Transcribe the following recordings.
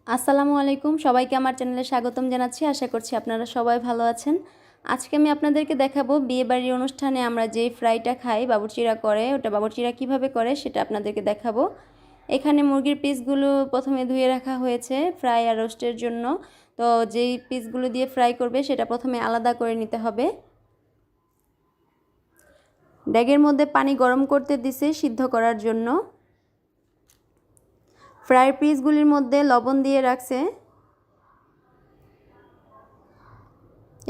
আসসালামু আলাইকুম, সবাইকে আমার চ্যানেলে স্বাগতম জানাচ্ছি। আশা করছি আপনারা সবাই ভালো আছেন। আজকে আমি আপনাদেরকে দেখাবো বিয়েবাড়ির অনুষ্ঠানে আমরা যে ফ্রাইটা খাই, বাবুর্চিরা করে, ওটা বাবুর্চিরা কিভাবে করে সেটা আপনাদেরকে দেখাবো। এখানে মুরগির পিসগুলো প্রথমে ধুয়ে রাখা হয়েছে ফ্রাই আর রোস্টের জন্য। তো যেই পিসগুলো দিয়ে ফ্রাই করবে সেটা প্রথমে আলাদা করে নিতে হবে। ড্যাগের মধ্যে পানি গরম করতে দিছে সিদ্ধ করার জন্য। ফ্রাই পিসগুলির মধ্যে লবণ দিয়ে রাখছে।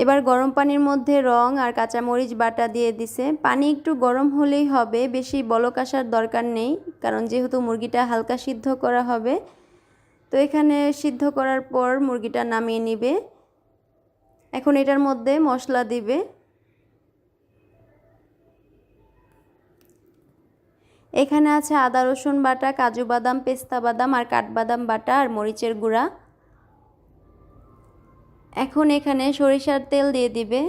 এবার গরম পানির মধ্যে রং আর কাঁচামরিচ বাটা দিয়ে দিছে। পানি একটু গরম হলেই হবে, বেশি বলক আসার দরকার নেই, কারণ যেহেতু মুরগিটা হালকা সিদ্ধ করা হবে। তো এখানে সিদ্ধ করার পর মুরগিটা নামিয়ে নিবে। এখন এটার মধ্যে মশলা দিবে। এখানে আছে আদা রসুন বাটা, কাজু বাদাম, পেস্তা বাদাম আর কাঠবাদাম বাটা আর মরিচের গুঁড়া। এখন এখানে সরিষার তেল দিয়ে দিবে।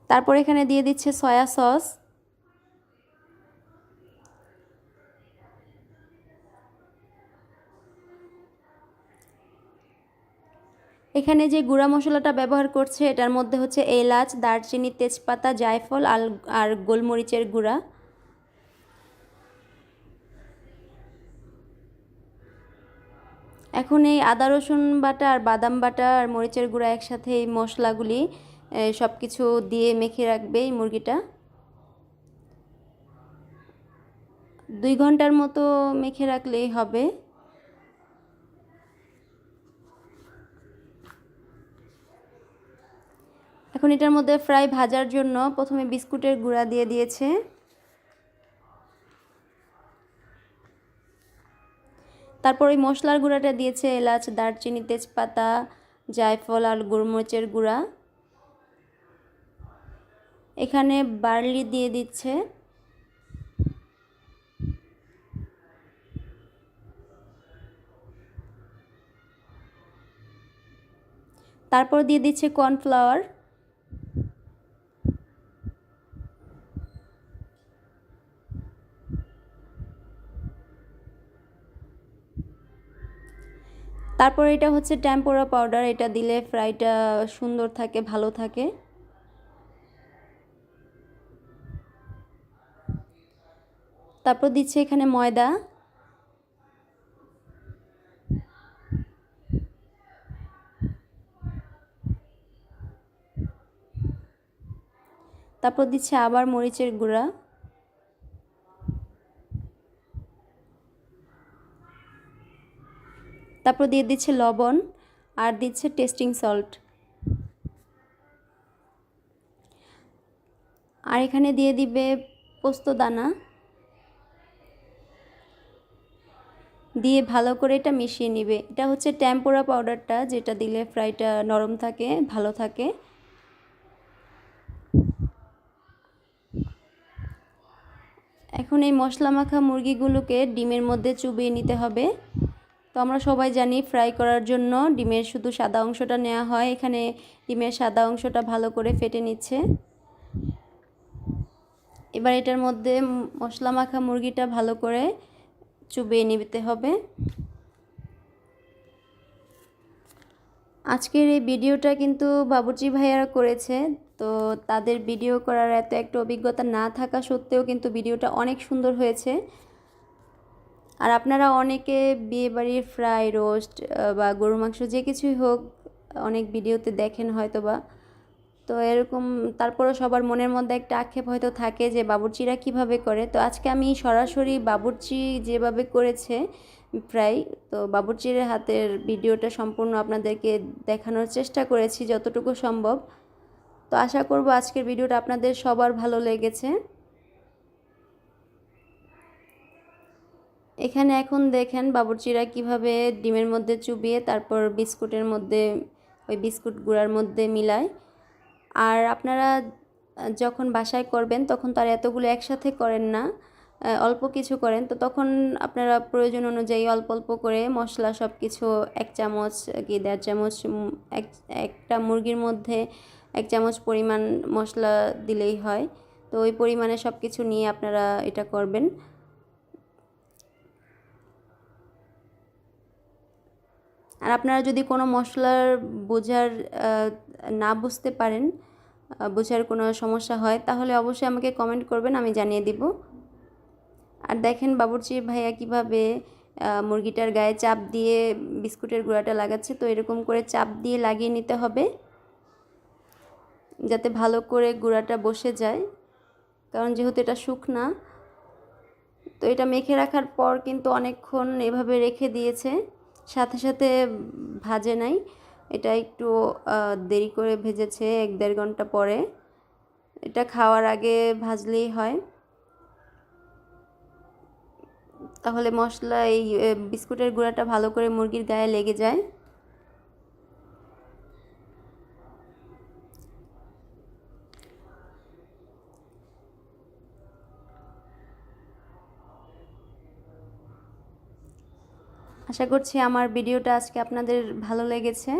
তারপর এখানে দিয়ে দিচ্ছে সয়া সস। এখানে যে গুঁড়া মশলাটা ব্যবহার করছে এটার মধ্যে হচ্ছে এলাচ, দারচিনি, তেজপাতা, জায়ফল আর গোলমরিচের গুঁড়া। এখন এই আদা রসুন বাটা আর বাদাম বাটা আর মরিচের গুঁড়া একসাথে এই মশলাগুলি সব কিছু দিয়ে মেখে রাখবে এই মুরগিটা। 2 ঘন্টার মতো মেখে রাখলেই হবে। এখন এটার মধ্যে ফ্রাই ভাজার জন্য প্রথমে বিস্কুটের গুঁড়া দিয়ে দিয়েছে। তারপর ওই মশলার গুঁড়াটা দিয়েছে এলাচ, দারচিনি, তেজপাতা, জায়ফল আর গোলমরিচের গুঁড়া। এখানে বার্লি দিয়ে দিচ্ছে। তারপর দিয়ে দিচ্ছে কর্নফ্লাওয়ার। তারপর এটা হচ্ছে টেম্পোরা পাউডার, এটা দিলে ফ্রাইটা সুন্দর থাকে, ভালো থাকে। তারপর দিচ্ছে এখানে ময়দা। তারপর দিচ্ছে আবার মরিচের গুঁড়া। তারপর দিয়ে দিচ্ছে লবণ আর দিচ্ছে টেস্টিং সল্ট। আর এখানে দিয়ে দিবে পোস্ত দানা, দিয়ে ভালো করে এটা মিশিয়ে নিবে। এটা হচ্ছে টেম্পোরা পাউডারটা, যেটা দিলে ফ্রাইটা নরম থাকে, ভালো থাকে। এখন এই মশলা মাখা মুরগিগুলোকে ডিমের মধ্যে চুবিয়ে নিতে হবে। তো আমরা সবাই জানি ফ্রাই করার জন্য ডিমের শুধু সাদা অংশটা নেওয়া হয়। এখানে ডিমের সাদা অংশটা ভালো করে ফেটে নিচ্ছে। এবার এটার মধ্যে মশলা মাখা মুরগিটা ভালো করে চুবিয়ে নিতে হবে। আজকের এই ভিডিওটা কিন্তু বাবুর্চি ভাইয়ারা করেছে। তো তাদের ভিডিও করার এত একটা অভিজ্ঞতা না থাকা সত্ত্বেও কিন্তু ভিডিওটা অনেক সুন্দর হয়েছে। আর আপনারা অনেকে বিয়েবাড়ির ফ্রাই, রোস্ট বা গরুর মাংস যে কিছুই হোক অনেক ভিডিওতে দেখেন হয়তো বা। তো এরকম তারপরও সবার মনের মধ্যে একটা আক্ষেপ হয়তো থাকে যে বাবুর্চিরা কিভাবে করে। তো আজকে আমি সরাসরি বাবুর্চি যেভাবে করেছে ফ্রাই, তো বাবুর্চির হাতের ভিডিওটা সম্পূর্ণ আপনাদেরকে দেখানোর চেষ্টা করেছি যতটুকু সম্ভব। তো আশা করব আজকের ভিডিওটা আপনাদের সবার ভালো লেগেছে। এখানে এখন দেখেন বাবুর্চিরা কিভাবে ডিমের মধ্যে চুবিয়ে তারপর বিস্কুটের মধ্যে, ওই বিস্কুট গুঁড়ার মধ্যে মিলায়। আর আপনারা যখন বাসায় করবেন তখন তার এতগুলো একসাথে করেন না, অল্প কিছু করেন। তো তখন আপনারা প্রয়োজন অনুযায়ী অল্প অল্প করে মশলা সব কিছু 1 চামচ কি 1.5 চামচ একটা মুরগির মধ্যে 1 চামচ পরিমাণ মশলা দিলেই হয়। তো ওই পরিমাণে সব কিছু নিয়ে আপনারা এটা করবেন। আর আপনারা যদি কোনো মশলার না বুঝতে পারেন, বোঝার কোনো সমস্যা হয়, তাহলে অবশ্যই আমাকে কমেন্ট করবেন, আমি জানিয়ে দিব। আর দেখেন বাবুর্চি ভাইয়া কীভাবে মুরগিটার গায়ে চাপ দিয়ে বিস্কুটের গুঁড়াটা লাগাচ্ছে। তো এরকম করে চাপ দিয়ে লাগিয়ে নিতে হবে যাতে ভালো করে গুঁড়াটা বসে যায়, কারণ যেহেতু এটা শুকনা। তো এটা মেখে রাখার পর কিন্তু অনেকক্ষণ এভাবে রেখে দিয়েছে, সাথে সাথে ভাজে নাই, এটা একটু দেরি করে ভেজেছে 1-1.5 ঘন্টা পরে। এটা খাওয়ার আগে ভাজলেই হয়, তাহলে মশলা এই বিস্কুটের গুঁড়াটা ভালো করে মুরগির গায়ে লেগে যায়। আশা করছি আমার ভিডিওটা আজকে আপনাদের ভালো লেগেছে।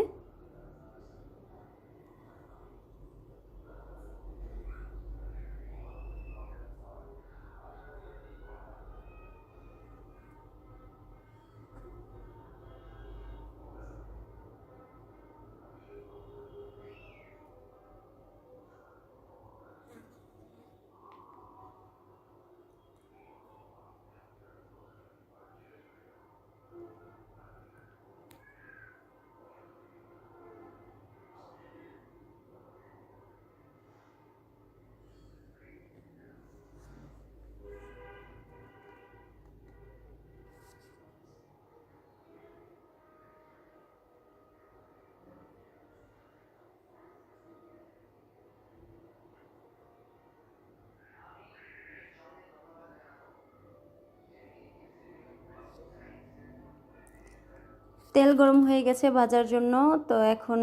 তেল গরম হয়ে গেছে ভাজার জন্য, তো এখন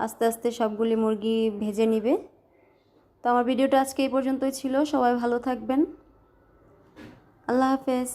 আস্তে আস্তে সবগুলি মুরগি ভেজে নিবে। তো আমার ভিডিওটা আজকে এই পর্যন্তই ছিল। সবাই ভালো থাকবেন। আল্লাহ হাফেজ।